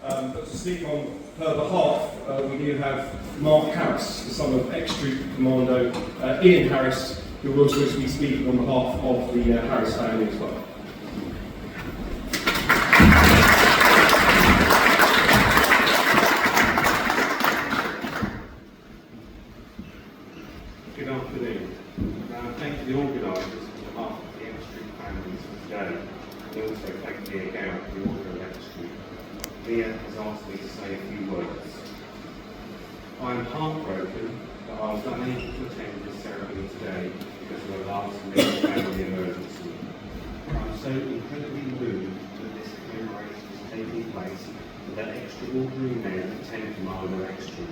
But to speak on her behalf, we do have Mark Harris, the son of ex-troop Commando Ian Harris, who will also be speaking on behalf of the Harris family as well. Good afternoon. Thank you to the organisers on behalf of the ex-troop families for today, and also thank Leah Gow for the order of ex-troop. Leah has asked me to say a few words. I am heartbroken that I was unable to attend this ceremony today because of a last-minute family emergency. I am so incredibly moved that this commemoration is taking place and that extraordinary men attend Commando ex-troop.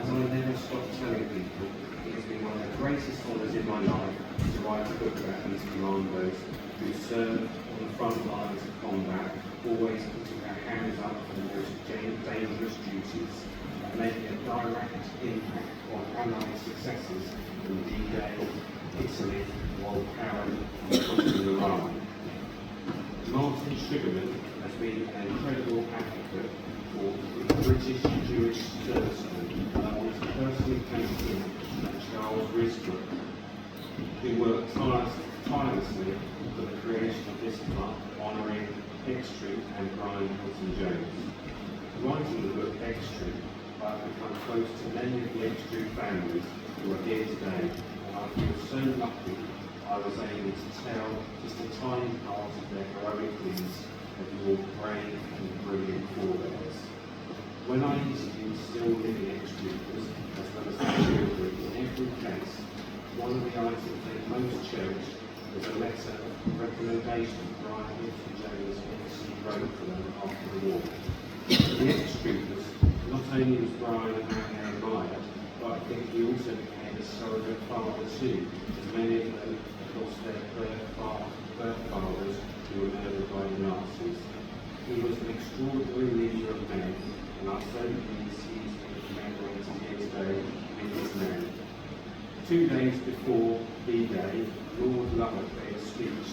As I never stop telling people, it has been one of the greatest honours in my life to write a book about these commandos who served on the front lines of combat, always putting their hands up for the most dangerous duties and making a direct impact on Allied successes in D-Day, Italy, while Poland and crossing Iran. Martin Sugarman has been an incredible advocate for the British Jewish servicemen, and I want to personally thank him and Charles Risbrook, who worked tirelessly for the creation of this club, honouring ex-troop and Bryan Hilton Jones. Writing the book Ex-Troop, I have become close to many of the ex-troop families who are here today, and I feel so lucky I was able to tell just a tiny part of their heroic deeds of your brave and brilliant forebears. When I interviewed still living ex-troopers, as well as their children, in every case, one of the items they most cherished was a letter of recommendation Bryan Hilton Jones wrote for them after the war. The ex-troopers, not only was Bryan a man they admired, but I think he also became a surrogate father too, as many of them lost their birth fathers who were murdered by the Nazis. He was an extraordinary leader of men, and I'm so pleased he is being commemorated here today in his name. 2 days before D-Day, Lord Lovat gave a speech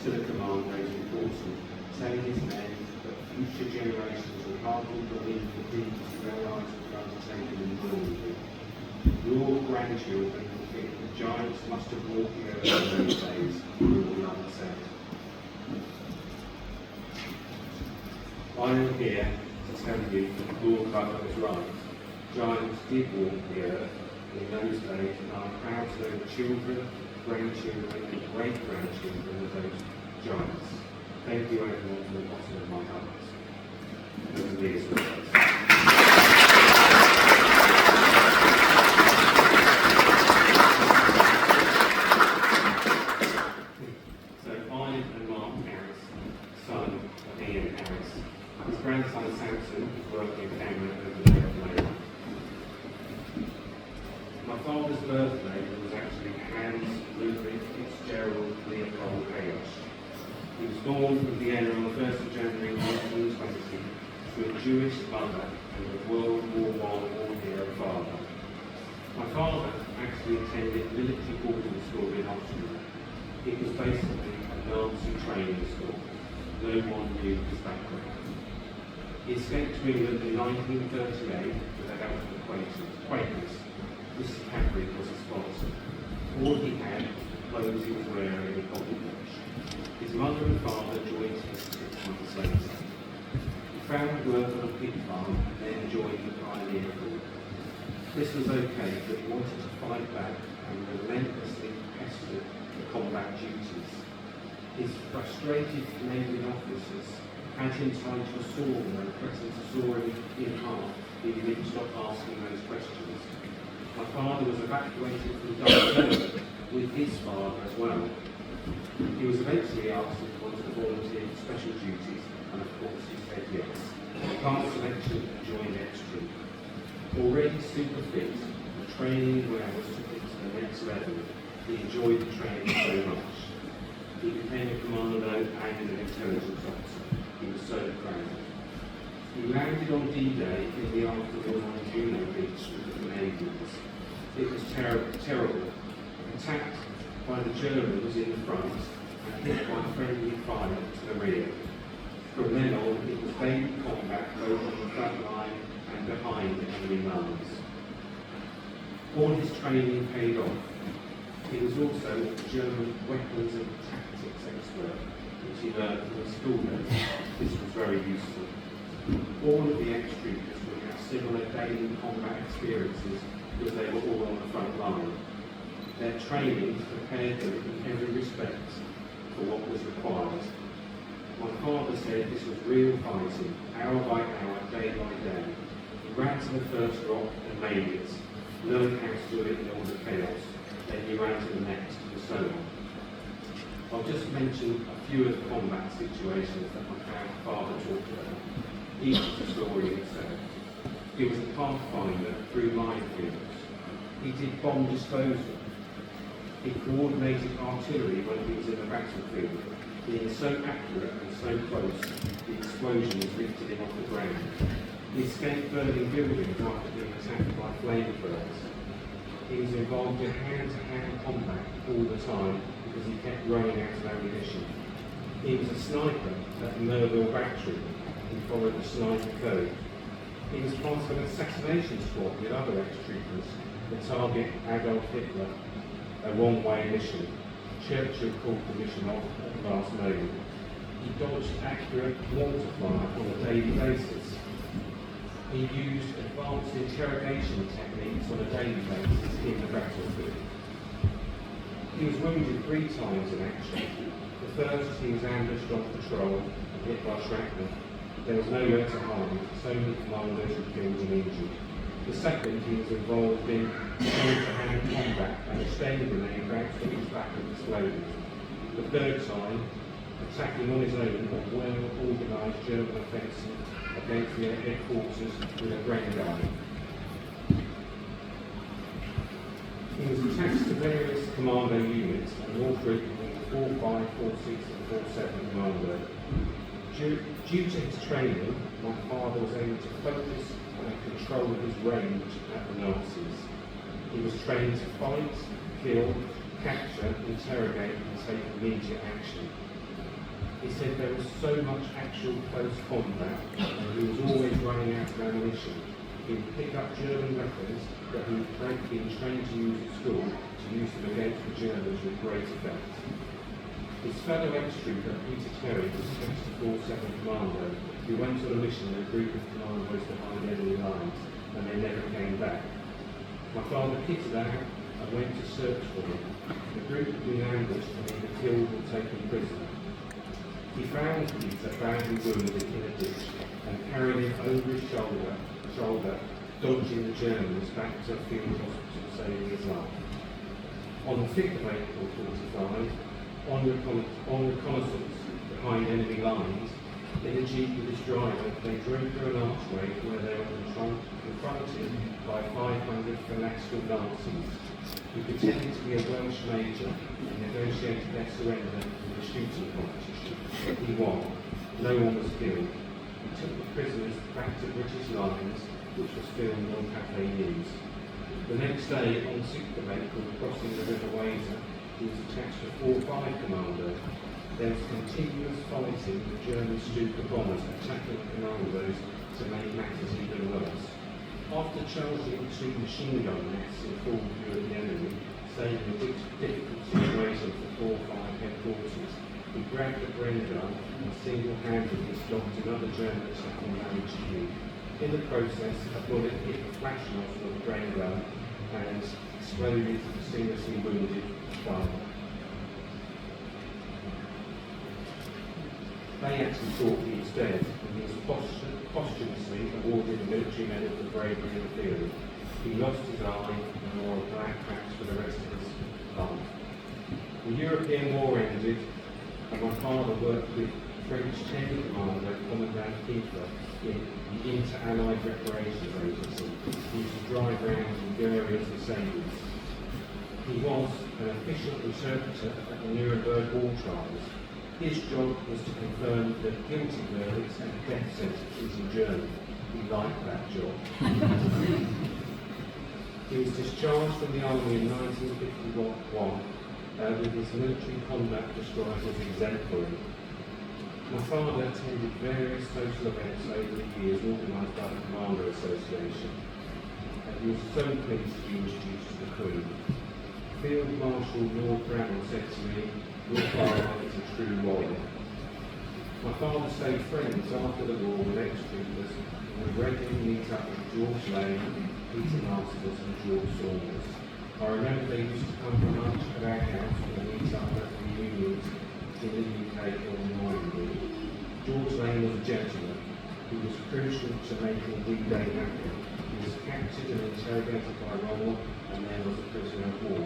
to the commandos in Grocer, telling his men that future generations will hardly believe the deeds their lives were undertaken in Normandy. Your grandchildren will think the giants must have walked the earth in those days, Lord Lovat said. I am here to tell you that Lord Lovat was right. Giants did walk the earth in those days, and I am proud to know the children, grandchildren and great-grandchildren of those giants. Thank you everyone from the bottom of my heart. Those are Leah's words. So I and Mark Harris, son of Ian Harris. His grandson Samson is working in Cameron over there at the moment. My father's birthday was actually Hans Ludwig Fitzgerald Leopold Hayos. He was born from Vienna on the 1st of January 1920 to a Jewish mother and a World War I war hero father. My father actually attended military boarding school in Austria. It was basically a Nazi training school. No one knew his background. He escaped to England in 1938 with the help of Quakers. Mr. Cadbury was his sponsor. All he had was clothes he was wearing in Bangladesh. His mother and father joined him 6 months later. He found work on a pig farm and then joined the Pioneer Corps. This was okay, but he wanted to fight back and relentlessly pestered the combat duties. His frustrated Canadian officers had him tied to a sword and threatened to saw him in half if he didn't stop asking those questions. My father was evacuated from Dunkirk with his father as well. He was eventually asked if he wanted to volunteer for special duties, and of course he said yes. He passed selection and joined ex-troop. Already super fit, the training in Wales took it to the next level. He enjoyed the training so much. He became a commando and an intelligence officer. He was so proud. He landed on D-Day in the afternoon on Juno Beach with the Canadians. It was terrible. Attacked by the Germans in the front and hit by friendly fire to the rear. From then on, it was daily combat both on the front line and behind enemy lines. All his training paid off. He was also a German weapons and tactics expert, which he learned from school days. This was very useful. All of the ex-troopers would have similar daily combat experiences because they were all on the front line. Their training prepared them in every respect for what was required. My father said this was real fighting, hour by hour, day by day. He ran to the first rock and made it, learned how to do it in all the chaos, then he ran to the next, and so on. I'll just mention a few of the combat situations that my father talked about. Each is a story in itself. He was a pathfinder through minefields. He did bomb disposal. He coordinated artillery when he was in the battlefield, being so accurate and so close, the explosions lifted him off the ground. He escaped burning buildings after being attacked by flamethrowers. He was involved in hand-to-hand combat all the time because he kept running out of ammunition. He was a sniper at the Merville Battery. He followed the sniper code. He was part of an assassination squad with other ex-troopers to target Adolf Hitler, a one-way mission. Churchill called the mission off at the last moment. He dodged accurate mortar fire on a daily basis. He used advanced interrogation techniques on a daily basis in the battlefield. He was wounded 3 times in action. The first, he was ambushed on patrol and hit by shrapnel. There was nowhere to hide, so many commandos were killed and injured. The second, he was involved in hand-to-hand combat and a stun grenade bounced off his back and exploded. The third time, attacking on his own a well-organised German offensive against the headquarters with a Bren gun. He was attached to various commando units and all frequently 4, 5, 4, 6 and 4, 7 commando. Due to his training, my father was able to focus and control his range at the Nazis. He was trained to fight, kill, capture, interrogate and take immediate action. He said there was so much actual close combat and he was always running out of ammunition. He would pick up German weapons that he had been trained to use at school to use them against the Germans with great effect. His fellow ex-trooper, Peter Terry, was attached to 4-7 Commando, who went on a mission with a group of commandos behind enemy lines, and they never came back. My father kitted out and went to search for him. The group had been ambushed and either killed or taken prisoner. He found Peter badly wounded in a ditch and carried him over his shoulder, dodging the Germans back to a field hospital, saving his life. On the 5th of April 45, on reconnaissance behind enemy lines, in a jeep with his driver, they drove through an archway where they were confronted by 500 fanatical Nazis who pretended to be a Welsh major and negotiated their surrender in a shooting competition. He won. No one was killed. He took the prisoners back to British lines, which was filmed on Cafe News. The next day, on 6th of April, crossing the River Weser, he was attached to 4-5 Commando. There was continuous fighting with German Stuka bombers attacking the commandos to make matters even worse. After charging 2 machine gun nests in full view of the enemy, saving a difficult situation for 4-5 headquarters, he grabbed the Bren gun and single-handedly stopped another German attack on Marriage Street. In the process, a bullet hit the flash nozzle of the Bren gun and exploded the seriously wounded father. They actually thought he was dead, and he was posthumously awarded the Military Medal for bravery in the field. He lost his eye and wore a black patch for the rest of his life. The European War ended, and my father worked with French 10 Commander Commandant Hitler in the Inter-Allied Reparations Agency. He used to drive around in Goerians and Sabres. He was an official interpreter at the Nuremberg war trials. His job was to confirm the guilty verdicts and death sentences in Germany. He liked that job. He was discharged from the army in 1951 with his military conduct described as exemplary. My father attended various social events over the years organised by the Commando Association, and he was so pleased to be introduced to the Queen. Field Marshal Lord Bramwell said to me, "Your father is a true warrior." My father stayed friends after the war with ex-troopers and would regularly meet up with George Lane, Peter Masters and George Saunders. I remember they used to come for lunch at our house and meet up at reunions in the UK or Normandy. George Lane was a gentleman who was crucial to making D-Day happen. He was captured and interrogated by Rommel and then was a prisoner of war.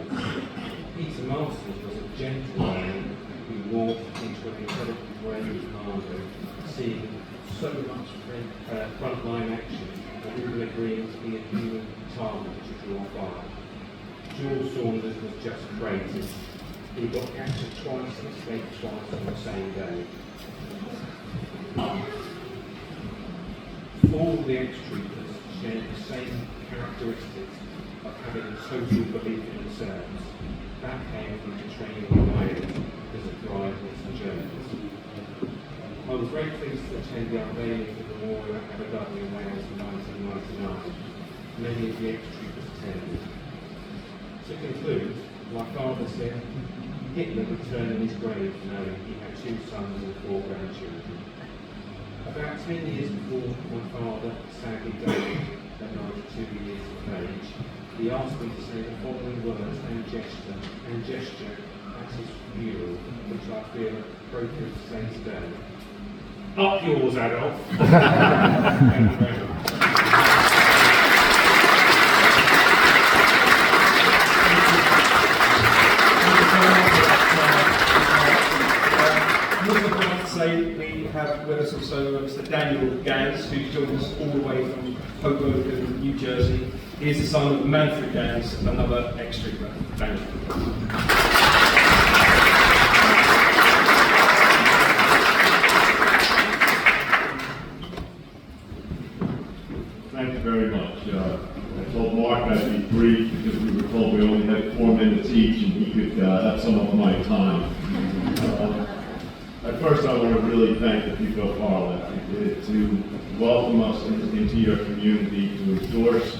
Peter Masters was a gentleman who morphed into an incredibly brave commander, seeing so much frontline action that we were agreeing to be a human target to draw fire. George Saunders was just crazy. He got captured twice and escaped twice on the same day. All the ex-troopers shared the same characteristics of having a social belief in themselves. That came from the training of my own as a driver and journalist. I was very pleased to attend the unveiling of the memorial at WWII in Wales in 1999. Many of the ex-troopers attended. To conclude, my father said, Hitler would turn in his grave knowing he had 2 sons and 4 grandchildren. About 10 years before my father sadly died at 92 years of age, he asked me to say the following words and gesture at his funeral, which I feel appropriate to say today. Up yours, Adolf! Thank you very much. We have with us also Mr. Daniel Gans, who's joined us all the way from Hoboken, New Jersey. He is the son of Manfred Gans, another ex-trooper. Daniel. Thank you very much. I told Mark I'd be brief because we were told we only had 4 minutes each and he could have some of my time. First, I want to really thank the people of Harlech to welcome us into your community, to endorse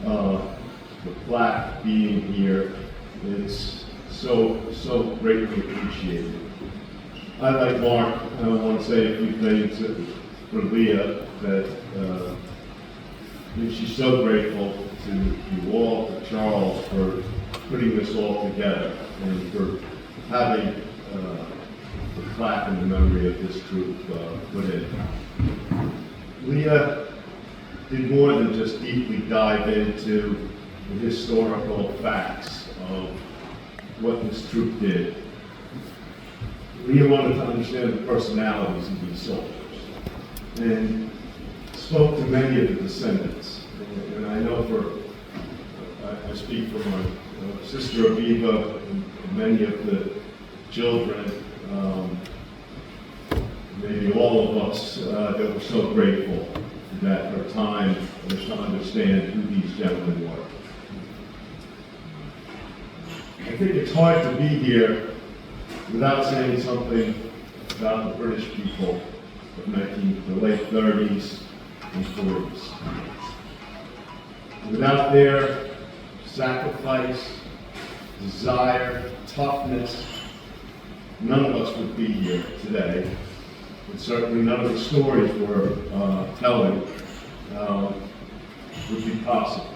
the plaque being here. It's so greatly appreciated. I, like Mark, I want to say a few things for Leah that she's so grateful to you all, to Charles, for putting this all together and for having the plaque in the memory of this troop put in. Leah did more than just deeply dive into the historical facts of what this troop did. Leah wanted to understand the personalities of these soldiers and spoke to many of the descendants. And I know I speak for my sister Aviva and many of the children, maybe all of us that were so grateful that her time was to understand who these gentlemen were. I think it's hard to be here without saying something about the British people of the late 30s and 40s. Without their sacrifice, desire, toughness, none of us would be here today. And certainly none of the stories we're telling would be possible.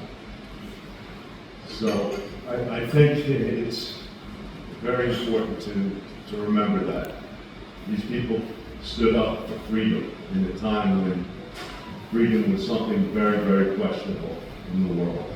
So I think it's very important to remember that. These people stood up for freedom in a time when freedom was something very, very questionable in the world.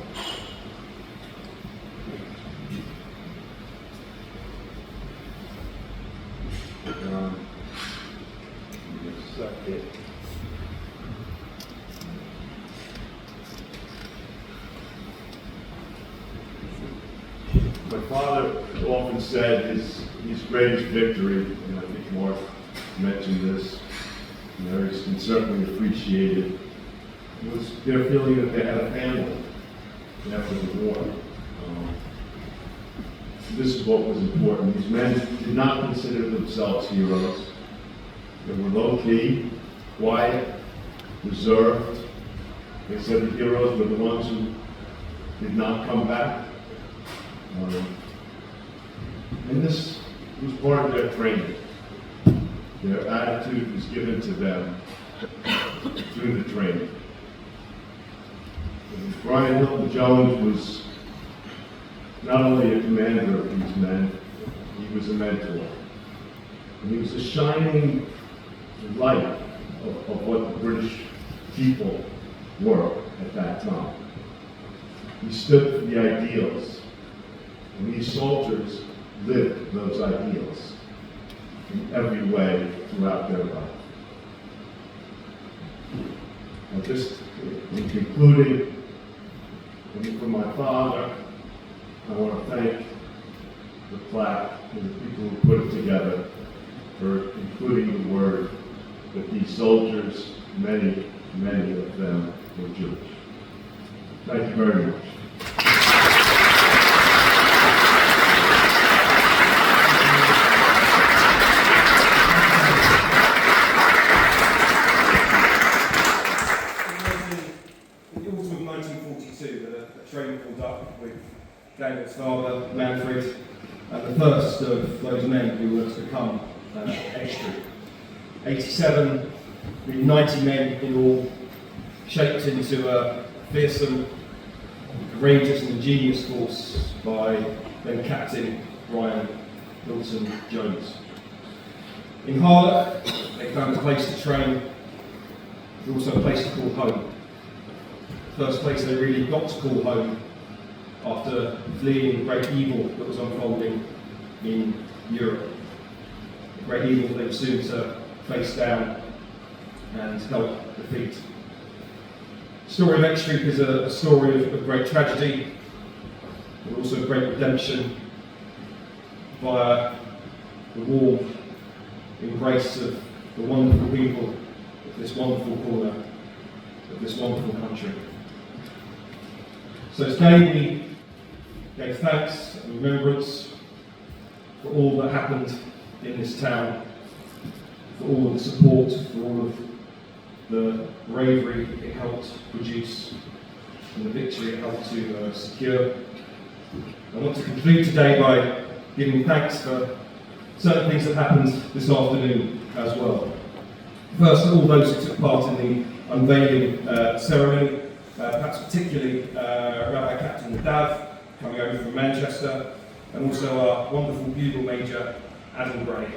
My father often said his greatest victory, and I think Mark mentioned this, and can certainly appreciate it, was their feeling that they had a family after the war. This is what was important. These men did not consider themselves heroes. They were low-key, quiet, reserved. They said the heroes were the ones who did not come back. And this was part of their training. Their attitude was given to them through the training. And Bryan Hilton Jones was not only a commander of these men, he was a mentor. And he was a shining light of what the British people were at that time. He stood for the ideals, and these soldiers lived those ideals in every way throughout their life. And just in concluding, for my father, I want to thank the plaque and the people who put it together for including the word that these soldiers, many of them, were Jewish. Thank you very much. In the autumn of 1942, a train pulled up with Daniel's father, Manfred, and the first of those men who were to become extra. 87, 90 men in all, shaped into a fearsome, courageous and ingenious force by then Captain Bryan Hilton Jones. In Harlech, they found a place to train, but also a place to call home. The first place they really got to call home after fleeing the great evil that was unfolding in Europe. The great evil they were soon to face down and help defeat. The story of X Troop is a story of great tragedy, but also great redemption via the warm embrace of the wonderful people of this wonderful corner of this wonderful country. So today we gave thanks and remembrance for all that happened in this town, for all of the support, for all of the bravery it helped produce, and the victory it helped to secure. I want to conclude today by giving thanks for certain things that happened this afternoon as well. First, all those who took part in the unveiling ceremony, perhaps particularly Rabbi Captain Bryan, coming over from Manchester, and also our wonderful bugle major, Captain Bryan.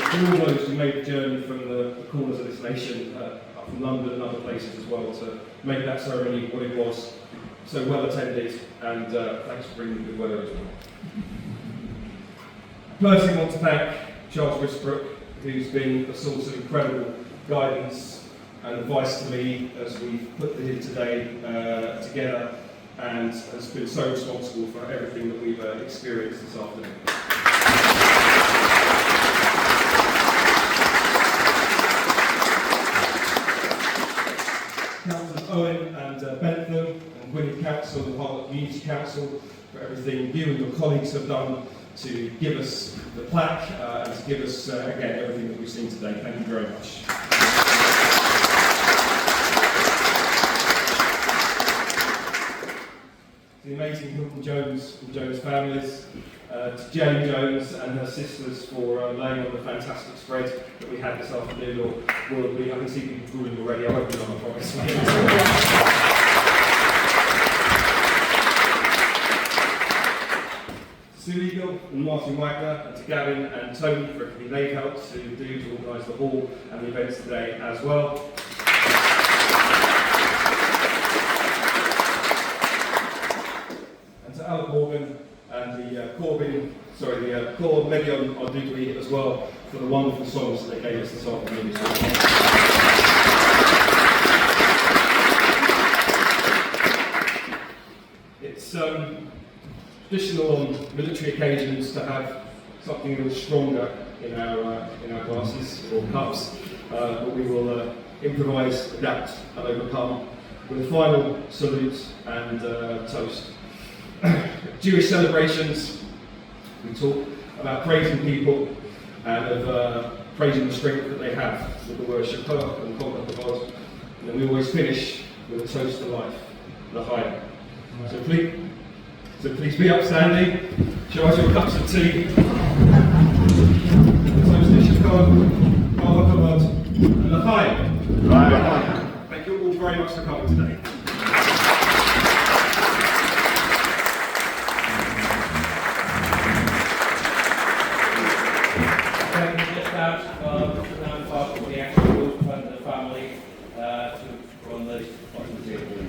For all those who made the journey from the corners of this nation, up from London and other places as well, to make that ceremony what it was, so well attended, and thanks for bringing good weather as well. I personally want to thank Charles Risbrook, who's been a source of incredible guidance and advice to me as we put the hymn today together, and has been so responsible for everything that we've experienced this afternoon. Councillors Owen and Bentham and Gwynedd Council and Harlech Community Council for everything you and your colleagues have done to give us the plaque and to give us, again, everything that we've seen today. Thank you very much. The amazing Hilton Jones and Jones families, to Jane Jones and her sisters for laying on the fantastic spread that we had this afternoon, or will be. I can see people drooling already. I won't be on, I promise. Sue Eagle and Martin Wagner, and to Gavin and Tony for everything they've helped to do to organise the hall and the events today as well. And to Alec Morgan and the Corps Medion WWII as well for the wonderful songs that they gave us this afternoon. It's traditional on military occasions to have something a little stronger in our glasses or cups, but we will improvise, adapt and overcome with a final salute and toast. Jewish celebrations, we talk about praising people and of praising the strength that they have with the word Shakar and Kol God. And then we always finish with a toast to life, l'chaim. So please be upstanding, show us your cups of tea. Toast to Shakar, Kol God, and l'chaim. Thank you all very much for coming today. Now for the actual group and the family to run the hospital.